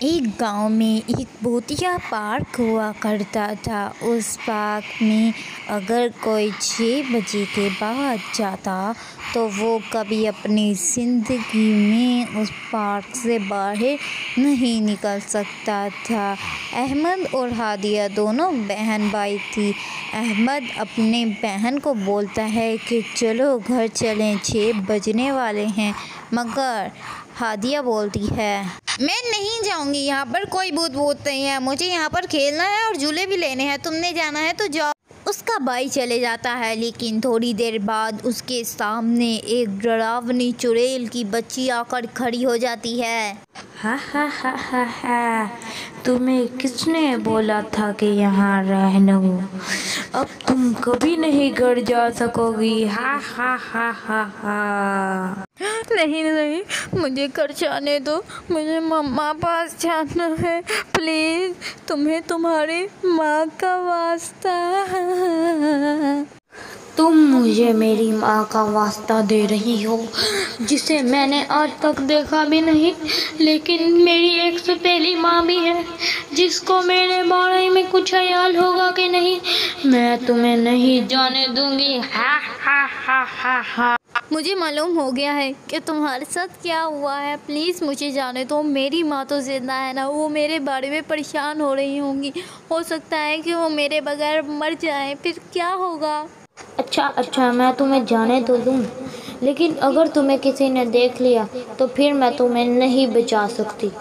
एक गांव में एक भूतिया पार्क हुआ करता था। उस पार्क में अगर कोई 6 बजे के बाद जाता तो वो कभी अपनी ज़िंदगी में उस पार्क से बाहर नहीं निकल सकता था। अहमद और हादिया दोनों बहन भाई थी। अहमद अपने बहन को बोलता है कि चलो घर चलें, 6 बजने वाले हैं, मगर हादिया बोलती है मैं नहीं जाऊंगी, यहाँ पर कोई भूत नहीं है, मुझे यहाँ पर खेलना है और झूले भी लेने हैं, तुमने जाना है तो जाओ। उसका भाई चले जाता है, लेकिन थोड़ी देर बाद उसके सामने एक डरावनी चुड़ैल की बच्ची आकर खड़ी हो जाती है। हा, तुम्हें किसने बोला था कि यहाँ रहना हो? अब तुम कभी नहीं घर जा सकोगी। हा। नहीं, मुझे घर जाने दो, मुझे मम्मा पास जाना है, प्लीज़, तुम्हें तुम्हारी माँ का वास्ता। तुम मुझे मेरी माँ का वास्ता दे रही हो, जिसे मैंने आज तक देखा भी नहीं, लेकिन मेरी एक सौतेली माँ भी है जिसको मेरे बारे में कुछ ख्याल होगा कि नहीं। मैं तुम्हें नहीं जाने दूंगी। हा। मुझे मालूम हो गया है कि तुम्हारे साथ क्या हुआ है, प्लीज़ मुझे जाने दो। मेरी माँ तो जिंदा है ना, वो मेरे बारे में परेशान हो रही होंगी, हो सकता है कि वो मेरे बगैर मर जाए, फिर क्या होगा। अच्छा, मैं तुम्हें जाने तो दूँ, लेकिन अगर तुम्हें किसी ने देख लिया तो फिर मैं तुम्हें नहीं बचा सकती।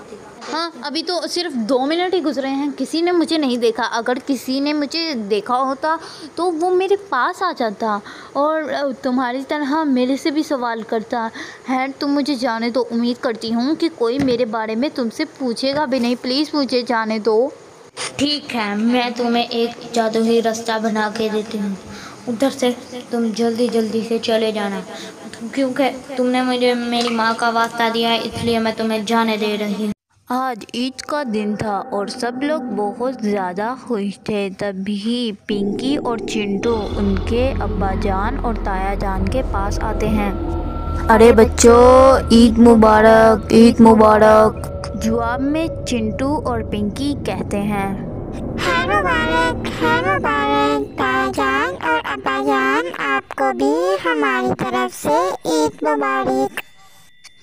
हाँ, अभी तो सिर्फ 2 मिनट ही गुजरे हैं, किसी ने मुझे नहीं देखा। अगर किसी ने मुझे देखा होता तो वो मेरे पास आ जाता और तुम्हारी तरह मेरे से भी सवाल करता है। तुम मुझे जाने दो, उम्मीद करती हूँ कि कोई मेरे बारे में तुमसे पूछेगा भी नहीं, प्लीज़ मुझे जाने दो। ठीक है, मैं तुम्हें एक जादुई रास्ता बना के देती हूँ, उधर से तुम जल्दी से चले जाना, क्योंकि तुमने मुझे मेरी माँ का वास्ता दिया है, इसलिए मैं तुम्हें जाने दे रही हूँ। आज ईद का दिन था और सब लोग बहुत ज़्यादा खुश थे। तभी पिंकी और चिंटू उनके अब्बा जान और ताया जान के पास आते हैं। अरे बच्चों, ईद मुबारक, ईद मुबारक। जवाब में चिंटू और पिंकी कहते हैं है मुबारक ताया जान और अब्बा जान, आपको भी हमारी तरफ से ईद मुबारक।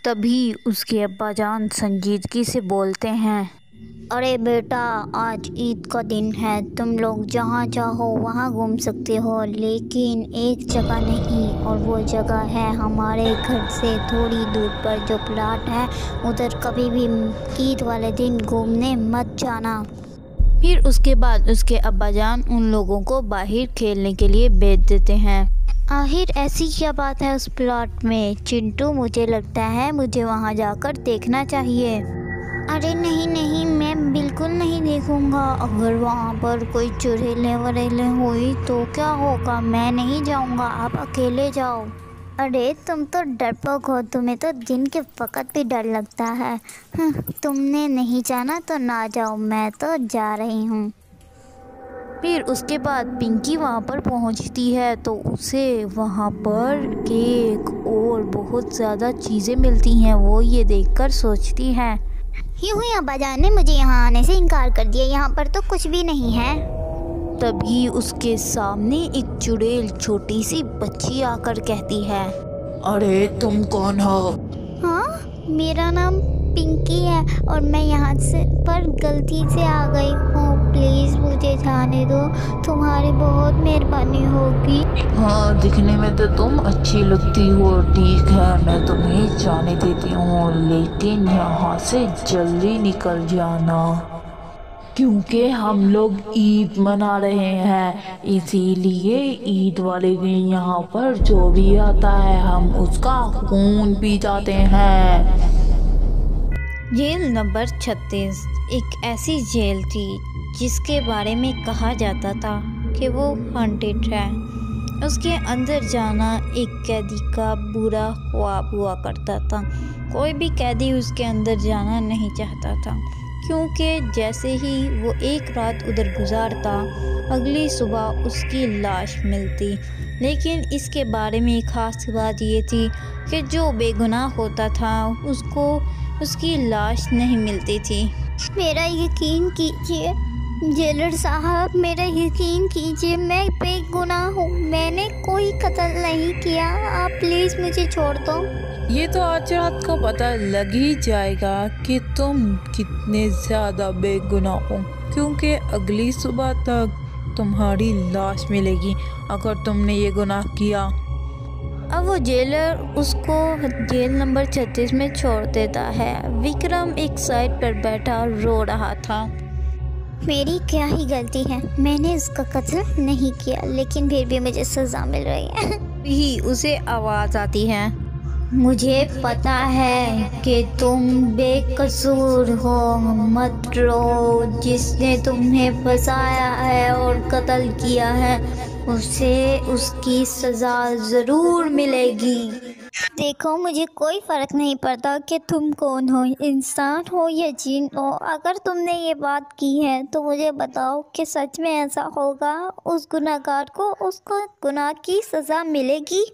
तभी उसके अब्बा जान संजीदगी से बोलते हैं अरे बेटा, आज ईद का दिन है, तुम लोग जहाँ चाहो वहाँ घूम सकते हो, लेकिन एक जगह नहीं, और वो जगह है हमारे घर से थोड़ी दूर पर जो प्लाट है, उधर कभी भी ईद वाले दिन घूमने मत जाना। फिर उसके बाद उसके अब्बा जान उन लोगों को बाहर खेलने के लिए भेज देते हैं। आखिर ऐसी क्या बात है उस प्लॉट में चिंटू? मुझे लगता है मुझे वहाँ जाकर देखना चाहिए। अरे नहीं, मैं बिल्कुल नहीं देखूँगा। अगर वहाँ पर कोई चुड़ैलें वड़ैलें हुई तो क्या होगा? मैं नहीं जाऊँगा, आप अकेले जाओ। अरे तुम तो डरपोक हो, तुम्हें तो जिन के वक़्त भी डर लगता है। तुमने नहीं जाना तो ना जाओ, मैं तो जा रही हूँ। फिर उसके बाद पिंकी वहाँ पर पहुँचती है तो उसे वहाँ पर केक और बहुत ज़्यादा चीज़ें मिलती हैं। वो ये देखकर सोचती है यूँ ही अब्बा जान ने मुझे यहाँ आने से इनकार कर दिया, यहाँ पर तो कुछ भी नहीं है। तभी उसके सामने एक चुड़ैल छोटी सी बच्ची आकर कहती है अरे तुम कौन हो? हाँ, मेरा नाम पिंकी है और मैं यहाँ से पर गलती से आ गई हूँ, प्लीज़ मुझे जाने दो, तुम्हारी बहुत मेहरबानी होगी। हाँ, दिखने में तो तुम अच्छी लगती हो, ठीक है, मैं तुम्हें जाने देती हूँ, लेकिन यहाँ से जल्दी निकल जाना, क्योंकि हम लोग ईद मना रहे हैं, इसीलिए ईद वाले दिन यहाँ पर जो भी आता है हम उसका खून पी जाते हैं। जेल नंबर 36 एक ऐसी जेल थी जिसके बारे में कहा जाता था कि वो हॉन्टेड है। उसके अंदर जाना एक कैदी का बुरा ख्वाब हुआ करता था। कोई भी कैदी उसके अंदर जाना नहीं चाहता था, क्योंकि जैसे ही वो एक रात उधर गुजारता, अगली सुबह उसकी लाश मिलती। लेकिन इसके बारे में ख़ास बात ये थी कि जो बेगुनाह होता था उसको उसकी लाश नहीं मिलती थी। मेरा यकीन कीजिए जेलर साहब, मेरा यकीन कीजिए, मैं बेगुनाह हूँ, मैंने कोई कत्ल नहीं किया। आप प्लीज़ मुझे छोड़ दो। ये तो आज रात को पता लग ही जाएगा कि तुम कितने ज़्यादा बेगुनाह हो, क्योंकि अगली सुबह तक तुम्हारी लाश मिलेगी अगर तुमने ये गुनाह किया। अब वो जेलर उसको जेल नंबर 36 में छोड़ देता है। विक्रम एक साइड पर बैठा रो रहा था। मेरी क्या ही गलती है, मैंने उसका कत्ल नहीं किया, लेकिन फिर भी मुझे सज़ा मिल रही है। ही उसे आवाज़ आती है, मुझे पता है कि तुम बेकसूर हो, मत रो। जिसने तुम्हें फंसाया है और कत्ल किया है उसे उसकी सज़ा ज़रूर मिलेगी। देखो, मुझे कोई फ़र्क नहीं पड़ता कि तुम कौन हो, इंसान हो या जिन हो। अगर तुमने ये बात की है तो मुझे बताओ कि सच में ऐसा होगा, उस गुनाहगार को उसको गुनाह की सज़ा मिलेगी।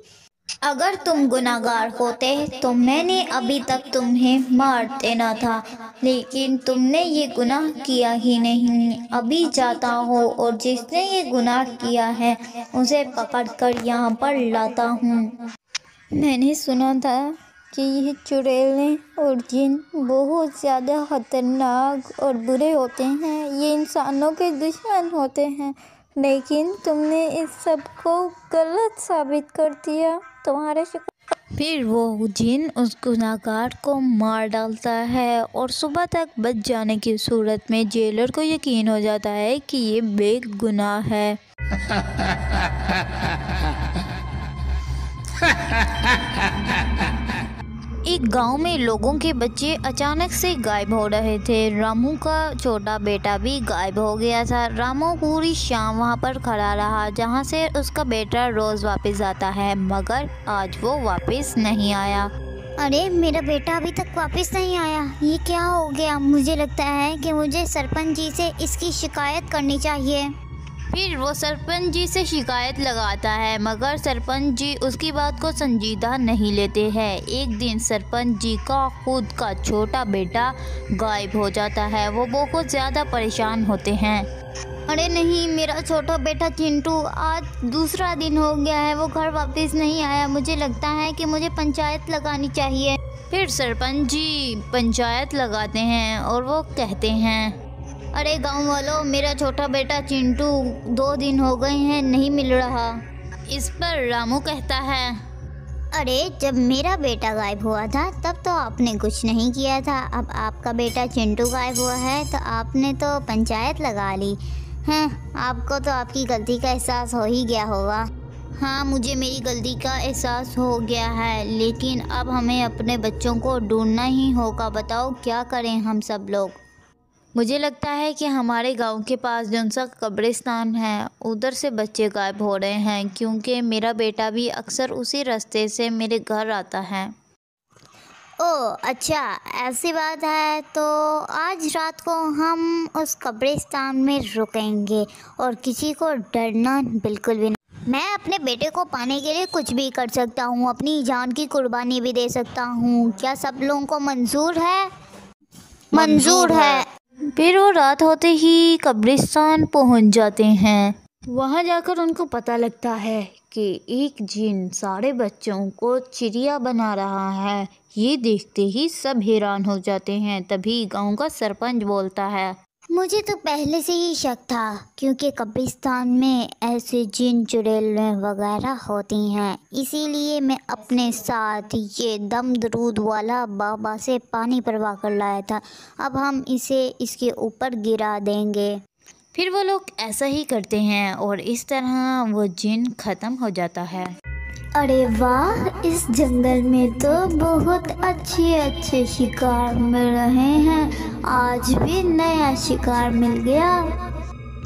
अगर तुम गुनाहगार होते तो मैंने अभी तक तुम्हें मार देना था, लेकिन तुमने ये गुनाह किया ही नहीं। अभी जाता हो और जिसने ये गुनाह किया है उसे पकड़कर यहाँ पर लाता हूँ। मैंने सुना था कि ये चुड़ैलें और जिन बहुत ज़्यादा खतरनाक और बुरे होते हैं, ये इंसानों के दुश्मन होते हैं, लेकिन तुमने इस सब को गलत साबित कर दिया। तुम्हारे शुक्र। फिर वो जिन उस गुनाहगार को मार डालता है और सुबह तक बच जाने की सूरत में जेलर को यकीन हो जाता है कि ये बेगुनाह है। एक गांव में लोगों के बच्चे अचानक से गायब हो रहे थे। रामू का छोटा बेटा भी गायब हो गया था। रामू पूरी शाम वहां पर खड़ा रहा जहां से उसका बेटा रोज़ वापस आता है, मगर आज वो वापस नहीं आया। अरे, मेरा बेटा अभी तक वापस नहीं आया, ये क्या हो गया? मुझे लगता है कि मुझे सरपंच जी से इसकी शिकायत करनी चाहिए। फिर वो सरपंच जी से शिकायत लगाता है, मगर सरपंच जी उसकी बात को संजीदा नहीं लेते हैं। एक दिन सरपंच जी का खुद का छोटा बेटा गायब हो जाता है। वो बहुत ज़्यादा परेशान होते हैं। अरे नहीं, मेरा छोटा बेटा चिंटू, आज दूसरा दिन हो गया है, वो घर वापस नहीं आया। मुझे लगता है कि मुझे पंचायत लगानी चाहिए। फिर सरपंच जी पंचायत लगाते हैं और वो कहते हैं, अरे गांव वालों, मेरा छोटा बेटा चिंटू 2 दिन हो गए हैं, नहीं मिल रहा। इस पर रामू कहता है, अरे जब मेरा बेटा गायब हुआ था तब तो आपने कुछ नहीं किया था, अब आपका बेटा चिंटू गायब हुआ है तो आपने तो पंचायत लगा ली है। आपको तो आपकी गलती का एहसास हो ही गया होगा। हाँ, मुझे मेरी गलती का एहसास हो गया है, लेकिन अब हमें अपने बच्चों को ढूंढना ही होगा। बताओ क्या करें हम सब लोग? मुझे लगता है कि हमारे गांव के पास जो सा कब्रिस्तान है उधर से बच्चे गायब हो रहे हैं, क्योंकि मेरा बेटा भी अक्सर उसी रास्ते से मेरे घर आता है। ओह अच्छा, ऐसी बात है तो आज रात को हम उस कब्रिस्तान में रुकेंगे और किसी को डरना बिल्कुल भी नहीं। मैं अपने बेटे को पाने के लिए कुछ भी कर सकता हूँ, अपनी जान की कुर्बानी भी दे सकता हूँ। क्या सब लोगों को मंजूर है? मंजूर है। फिर वो रात होते ही कब्रिस्तान पहुंच जाते हैं। वहां जाकर उनको पता लगता है कि एक जिन सारे बच्चों को चिड़िया बना रहा है। ये देखते ही सब हैरान हो जाते हैं। तभी गांव का सरपंच बोलता है, मुझे तो पहले से ही शक था, क्योंकि कब्रिस्तान में ऐसे जिन चुड़ैलें वगैरह होती हैं, इसीलिए मैं अपने साथ ये दम दरूद वाला बाबा से पानी भरवा कर लाया था। अब हम इसे इसके ऊपर गिरा देंगे। फिर वो लोग ऐसा ही करते हैं और इस तरह वो जिन ख़त्म हो जाता है। अरे वाह, इस जंगल में तो बहुत अच्छे अच्छे शिकार मिल रहे हैं। आज भी नया शिकार मिल गया।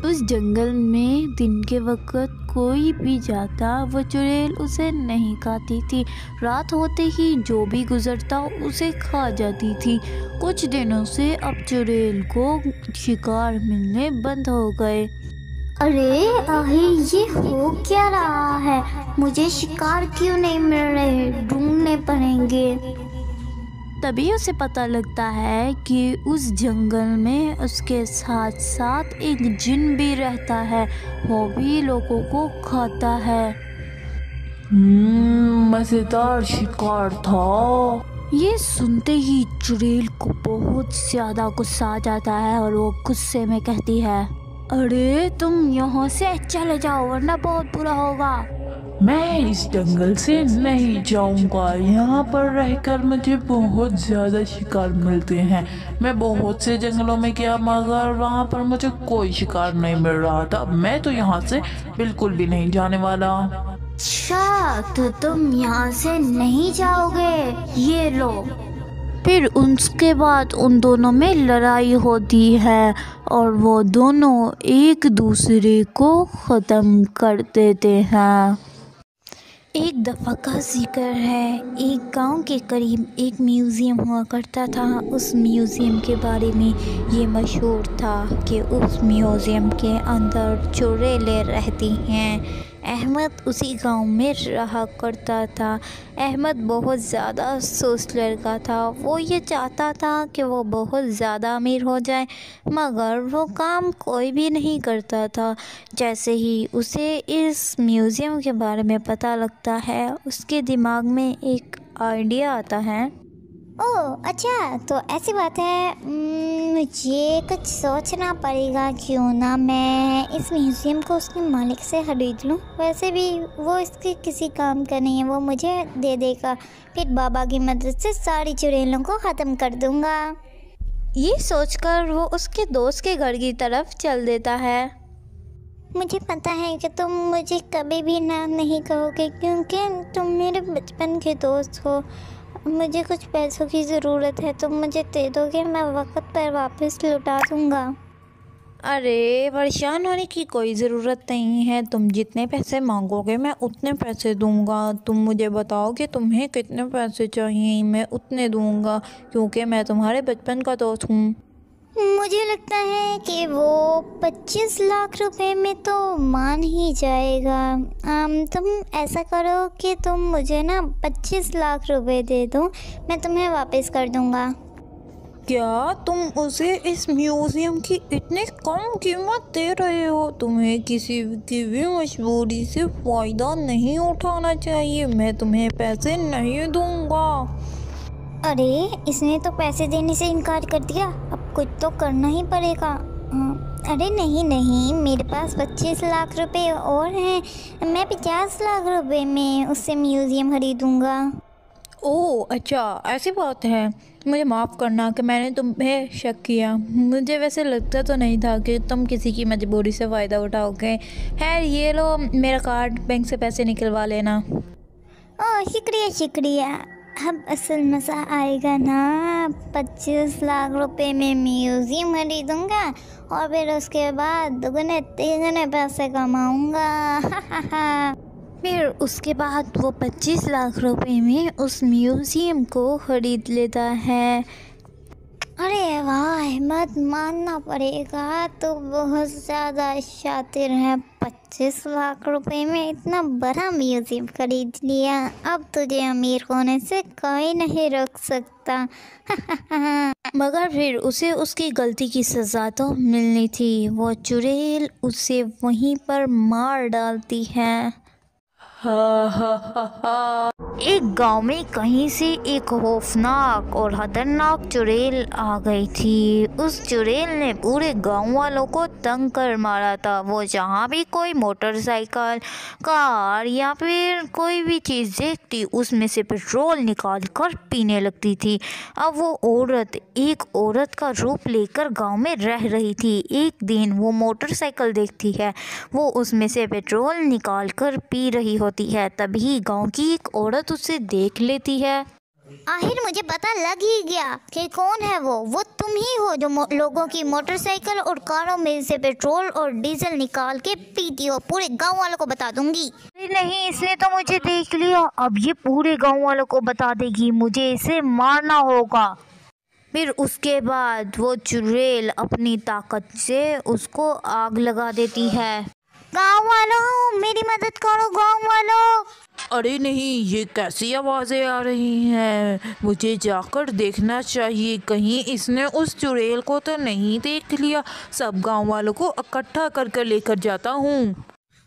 उस जंगल में दिन के वक्त कोई भी जाता वो चुड़ैल उसे नहीं खाती थी। रात होते ही जो भी गुजरता उसे खा जाती थी। कुछ दिनों से अब चुड़ैल को शिकार मिलने बंद हो गए। अरे ये हो क्या रहा है? मुझे शिकार क्यों नहीं मिल रहे? ढूंढने पड़ेंगे। तभी उसे पता लगता है कि उस जंगल में उसके साथ साथ एक जिन भी रहता है, वो भी लोगों को खाता है। मजेदार शिकार था। ये सुनते ही चुड़ैल को बहुत ज़्यादा गुस्सा आ जाता है और वो गुस्से में कहती है, अरे तुम यहाँ से चले जाओ वरना बहुत बुरा होगा। मैं इस जंगल से नहीं जाऊंगा। यहाँ पर रहकर मुझे बहुत ज़्यादा शिकार मिलते हैं। मैं बहुत से जंगलों में गया मगर वहाँ पर मुझे कोई शिकार नहीं मिल रहा था। मैं तो यहाँ से बिल्कुल भी नहीं जाने वाला। अच्छा, तो तुम यहाँ से नहीं जाओगे, ये लो। फिर उसके बाद उन दोनों में लड़ाई होती है और वो दोनों एक दूसरे को ख़त्म कर देते हैं। एक दफ़ा का जिक्र है, एक गांव के करीब एक म्यूज़ियम हुआ करता था। उस म्यूज़ियम के बारे में ये मशहूर था कि उस म्यूज़ियम के अंदर चुड़ैलें रहती हैं। अहमद उसी गांव में रहा करता था। अहमद बहुत ज़्यादा अफसोस लड़का था। वो ये चाहता था कि वो बहुत ज़्यादा अमीर हो जाए, मगर वो काम कोई भी नहीं करता था। जैसे ही उसे इस म्यूज़ियम के बारे में पता लगता है, उसके दिमाग में एक आइडिया आता है। ओह अच्छा, तो ऐसी बात है। मुझे कुछ सोचना पड़ेगा। क्यों ना मैं इस म्यूज़ियम को उसके मालिक से खरीद लूँ। वैसे भी वो इसके किसी काम का नहीं है, वो मुझे दे देगा। फिर बाबा की मदद से सारी चुड़ैलों को ख़त्म कर दूँगा। ये सोचकर वो उसके दोस्त के घर की तरफ चल देता है। मुझे पता है कि तुम मुझे कभी भी ना नहीं कहोगे, क्योंकि तुम मेरे बचपन के दोस्त हो। मुझे कुछ पैसों की ज़रूरत है, तुम मुझे दे दोगे, मैं वक्त पर वापस लौटा दूँगा। अरे परेशान होने की कोई ज़रूरत नहीं है। तुम जितने पैसे मांगोगे मैं उतने पैसे दूंगा। तुम मुझे बताओ कि तुम्हें कितने पैसे चाहिए, मैं उतने दूंगा, क्योंकि मैं तुम्हारे बचपन का दोस्त हूँ। मुझे लगता है कि वो 25 लाख रुपए में तो मान ही जाएगा। तुम ऐसा करो कि तुम मुझे ना 25 लाख रुपए दे दो, मैं तुम्हें वापस कर दूंगा। क्या तुम उसे इस म्यूज़ियम की इतनी कम कीमत दे रहे हो? तुम्हें किसी की भी मजबूरी से फ़ायदा नहीं उठाना चाहिए। मैं तुम्हें पैसे नहीं दूंगा। अरे इसने तो पैसे देने से इनकार कर दिया, अब कुछ तो करना ही पड़ेगा। अरे नहीं नहीं, मेरे पास 25 लाख रुपए और हैं। मैं 50 लाख रुपए में उससे म्यूज़ियम खरीदूँगा। ओह अच्छा, ऐसी बात है। मुझे माफ़ करना कि मैंने तुम्हें शक किया। मुझे वैसे लगता तो नहीं था कि तुम किसी की मजबूरी से फ़ायदा उठाओगे। खैर ये लो मेरा कार्ड, बैंक से पैसे निकलवा लेना। ओह शुक्रिया शुक्रिया। अब असल मज़ा आएगा ना। 25 लाख रुपए में म्यूज़ियम खरीदूँगा और फिर उसके बाद दुगने तिगने पैसे कमाऊँगा। फिर उसके बाद वो 25 लाख रुपए में उस म्यूज़ियम को ख़रीद लेता है। अरे वाह अहमद, मानना पड़ेगा, तो बहुत ज़्यादा शातिर है। 25 लाख रुपए में इतना बड़ा म्यूज़ियम खरीद लिया। अब तुझे अमीर होने से कोई नहीं रोक सकता। मगर फिर उसे उसकी गलती की सज़ा तो मिलनी थी। वो चुड़ैल उसे वहीं पर मार डालती है। एक गांव में कहीं से एक खौफनाक और खतरनाक चुड़ैल आ गई थी। उस चुड़ैल ने पूरे गांव वालों को तंग कर मारा था। वो जहां भी कोई मोटरसाइकिल, कार या फिर कोई भी चीज़ देखती उसमें से पेट्रोल निकाल कर पीने लगती थी। अब वो औरत एक औरत का रूप लेकर गांव में रह रही थी। एक दिन वो मोटरसाइकिल देखती है, वो उसमें से पेट्रोल निकाल कर पी रही होती है। तभी गांव की एक औरत उसे देख लेती है। आखिर मुझे पता लग ही गया कि कौन है वो तुम ही हो जो लोगों की मोटरसाइकिल और कारों में से पेट्रोल और डीजल निकाल के पीती हो। पूरे गांव वालों को बता दूंगी। नहीं, इसने तो मुझे देख लिया, अब ये पूरे गांव वालों को बता देगी। मुझे इसे मारना होगा। फिर उसके बाद वो चुड़ैल अपनी ताकत से उसको आग लगा देती है। गांव वालों मेरी मदद करो, गांव वालों। अरे नहीं, ये कैसी आवाज़ें आ रही हैं? मुझे जाकर देखना चाहिए, कहीं इसने उस चुड़ैल को तो नहीं देख लिया। सब गांव वालों को इकट्ठा कर लेकर जाता हूँ।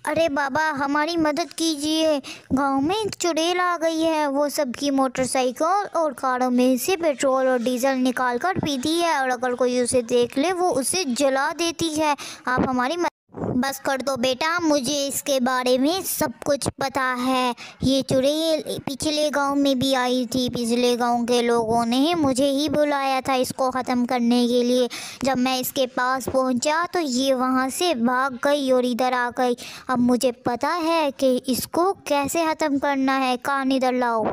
अरे बाबा, हमारी मदद कीजिए, गांव में एक चुड़ैल आ गई है। वो सबकी मोटरसाइकिल और कारों में से पेट्रोल और डीजल निकाल कर पीती है, और अगर कोई उसे देख ले वो उसे जला देती है। आप हमारी बस कर दो बेटा, मुझे इसके बारे में सब कुछ पता है। ये चुड़ैल पिछले गांव में भी आई थी। पिछले गांव के लोगों ने मुझे ही बुलाया था इसको ख़त्म करने के लिए। जब मैं इसके पास पहुंचा तो ये वहां से भाग गई और इधर आ गई। अब मुझे पता है कि इसको कैसे ख़त्म करना है। कान इधर लाओ।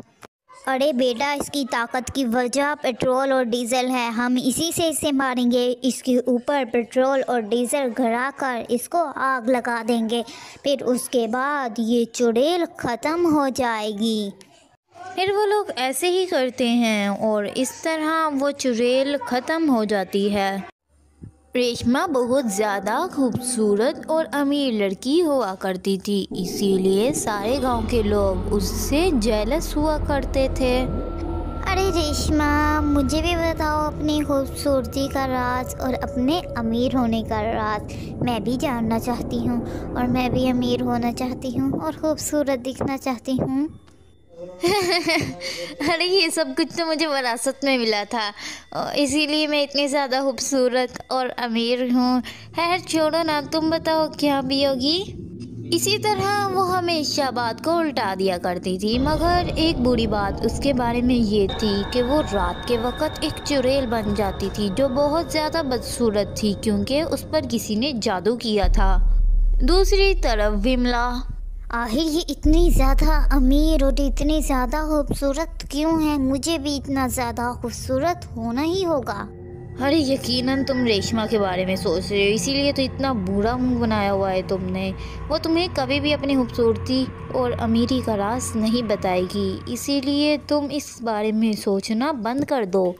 अरे बेटा, इसकी ताकत की वजह पेट्रोल और डीजल है। हम इसी से इसे मारेंगे। इसके ऊपर पेट्रोल और डीजल भरा कर इसको आग लगा देंगे, फिर उसके बाद ये चुड़ैल ख़त्म हो जाएगी। फिर वो लोग ऐसे ही करते हैं और इस तरह वो चुड़ैल ख़त्म हो जाती है। रेशमा बहुत ज़्यादा खूबसूरत और अमीर लड़की हुआ करती थी, इसीलिए सारे गांव के लोग उससे जेलस हुआ करते थे। अरे रेशमा, मुझे भी बताओ अपनी खूबसूरती का राज और अपने अमीर होने का राज। मैं भी जानना चाहती हूँ, और मैं भी अमीर होना चाहती हूँ और खूबसूरत दिखना चाहती हूँ। अरे ये सब कुछ तो मुझे विरासत में मिला था, इसीलिए मैं इतनी ज़्यादा खूबसूरत और अमीर हूँ। खैर छोड़ो ना, तुम बताओ क्या पियोगी? इसी तरह वो हमेशा बात को उल्टा दिया करती थी, मगर एक बुरी बात उसके बारे में ये थी कि वो रात के वक्त एक चुड़ैल बन जाती थी जो बहुत ज़्यादा बदसूरत थी, क्योंकि उस पर किसी ने जादू किया था। दूसरी तरफ विमला, आखिर ये इतनी ज़्यादा अमीर और इतनी ज़्यादा खूबसूरत क्यों है? मुझे भी इतना ज़्यादा खूबसूरत होना ही होगा। अरे यकीनन तुम रेशमा के बारे में सोच रहे हो, इसीलिए तो इतना बुरा मुंह बनाया हुआ है तुमने। वो तुम्हें कभी भी अपनी खूबसूरती और अमीरी का राज नहीं बताएगी, इसीलिए तुम इस बारे में सोचना बंद कर दो।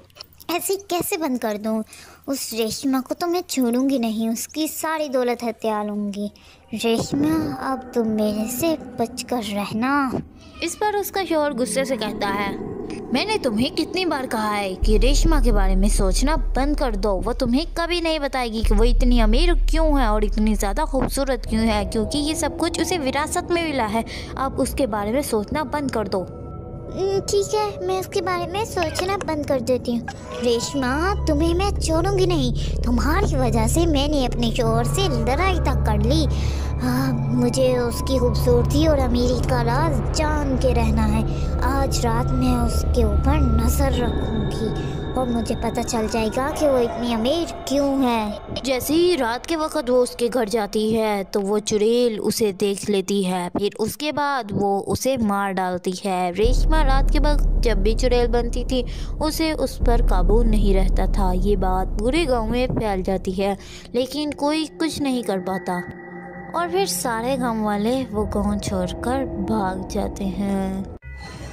ऐसे कैसे बंद कर दूँ? उस रेशमा को तो मैं छोड़ूंगी नहीं, उसकी सारी दौलत हत्या लूँगी। रेशमा, अब तुम मेरे से बचकर रहना। इस पर उसका शौहर गुस्से से कहता है, मैंने तुम्हें कितनी बार कहा है कि रेशमा के बारे में सोचना बंद कर दो। वो तुम्हें कभी नहीं बताएगी कि वो इतनी अमीर क्यों है और इतनी ज़्यादा खूबसूरत क्यों है, क्योंकि ये सब कुछ उसे विरासत में मिला है। अब उसके बारे में सोचना बंद कर दो। ठीक है, मैं उसके बारे में सोचना बंद कर देती हूँ। रेशमा, तुम्हें मैं छोड़ूंगी नहीं। तुम्हारी वजह से मैंने अपने शौहर से लड़ाई तक कर ली। मुझे उसकी खूबसूरती और अमीरी का राज जान के रहना है। आज रात मैं उसके ऊपर नजर रखूंगी और मुझे पता चल जाएगा कि वो इतनी अमीर क्यों है। जैसे ही रात के वक्त वो उसके घर जाती है तो वो चुड़ैल उसे देख लेती है, फिर उसके बाद वो उसे मार डालती है। रेशमा रात के वक्त जब भी चुड़ैल बनती थी उसे उस पर काबू नहीं रहता था। ये बात पूरे गांव में फैल जाती है, लेकिन कोई कुछ नहीं कर पाता और फिर सारे गांव वाले वो गांव छोड़कर भाग जाते हैं।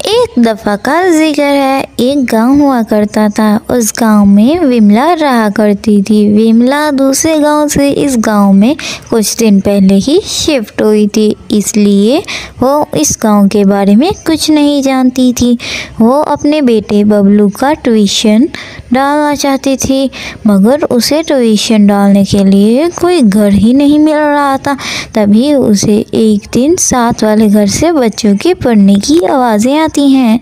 एक दफ़ा का जिक्र है, एक गांव हुआ करता था। उस गांव में विमला रहा करती थी। विमला दूसरे गांव से इस गांव में कुछ दिन पहले ही शिफ्ट हुई थी, इसलिए वो इस गांव के बारे में कुछ नहीं जानती थी। वो अपने बेटे बबलू का ट्यूशन डालना चाहती थी, मगर उसे ट्यूशन डालने के लिए कोई घर ही नहीं मिल रहा था। तभी उसे एक दिन साथ वाले घर से बच्चों के पढ़ने की आवाज़ें आती हैं।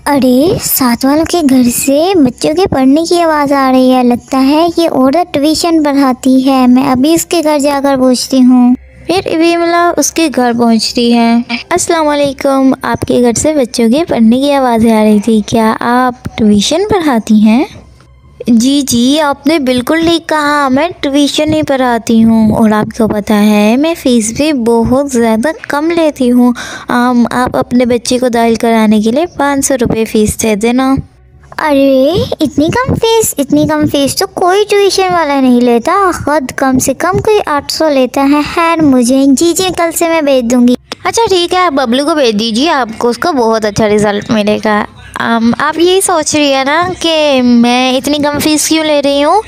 अरे, साथ वालों के घर से बच्चों के पढ़ने की आवाज़ आ रही है। लगता है ये औरत ट्यूशन पढ़ाती है। मैं अभी उसके घर जाकर पूछती हूँ। फिर विमला उसके घर पहुंचती है। अस्सलाम वालेकुम, आपके घर से बच्चों के पढ़ने की आवाज़ें आ रही थी, क्या आप ट्यूशन पढ़ाती हैं? जी, आपने बिल्कुल ठीक कहा, मैं ट्यूशन ही पढ़ाती हूँ और आपको पता है मैं फ़ीस भी बहुत ज़्यादा कम लेती हूँ। आप अपने बच्चे को दाखिल कराने के लिए 500 रुपये फ़ीस दे देना। अरे, इतनी कम फीस तो कोई ट्यूशन वाला नहीं लेता। खुद कम से कम कोई 800 लेता है। खैर, मुझे जी कल से मैं भेज दूँगी। अच्छा ठीक है, आप बबलू को भेज दीजिए, आपको उसका बहुत अच्छा रिज़ल्ट मिलेगा। आप यही सोच रही है ना कि मैं इतनी कम फीस क्यों ले रही हूँ।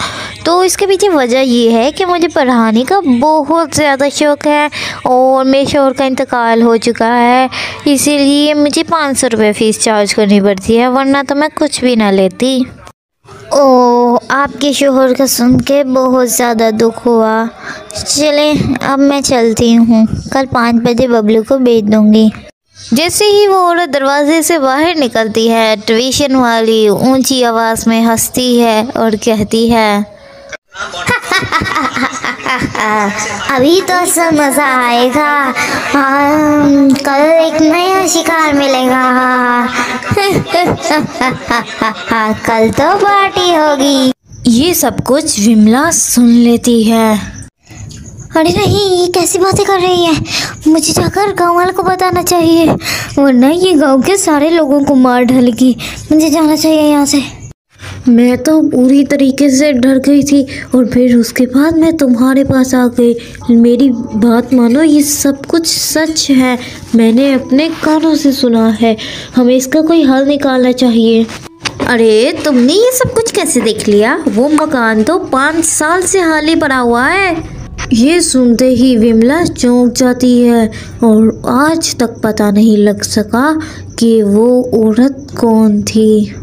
तो इसके पीछे वजह ये है कि मुझे पढ़ाने का बहुत ज़्यादा शौक़ है और मेरे शौहर का इंतकाल हो चुका है, इसीलिए मुझे 500 रुपये फ़ीस चार्ज करनी पड़ती है, वरना तो मैं कुछ भी ना लेती। ओह, आपके शोहर का सुन के बहुत ज़्यादा दुख हुआ। चले अब मैं चलती हूँ, कल 5 बजे बबलू को भेज दूँगी। जैसे ही वो औरत दरवाजे से बाहर निकलती है, ट्यूशन वाली ऊंची आवाज़ में हंसती है और कहती है, अभी तो असल मज़ा आएगा, कल एक नया शिकार मिलेगा। कल तो पार्टी होगी। ये सब कुछ विमला सुन लेती है। अरे नहीं, ये कैसी बातें कर रही है, मुझे जाकर गांव वालों को बताना चाहिए, वरना ये गांव के सारे लोगों को मार डालेगी। मुझे जाना चाहिए यहाँ से। मैं तो पूरी तरीके से डर गई थी और फिर उसके बाद मैं तुम्हारे पास आ गई। मेरी बात मानो, ये सब कुछ सच है, मैंने अपने कानों से सुना है। हमें इसका कोई हल निकालना चाहिए। अरे तुमने ये सब कुछ कैसे देख लिया? वो मकान तो 5 साल से खाली पड़ा हुआ है। ये सुनते ही विमला चौंक जाती है और आज तक पता नहीं लग सका कि वो औरत कौन थी।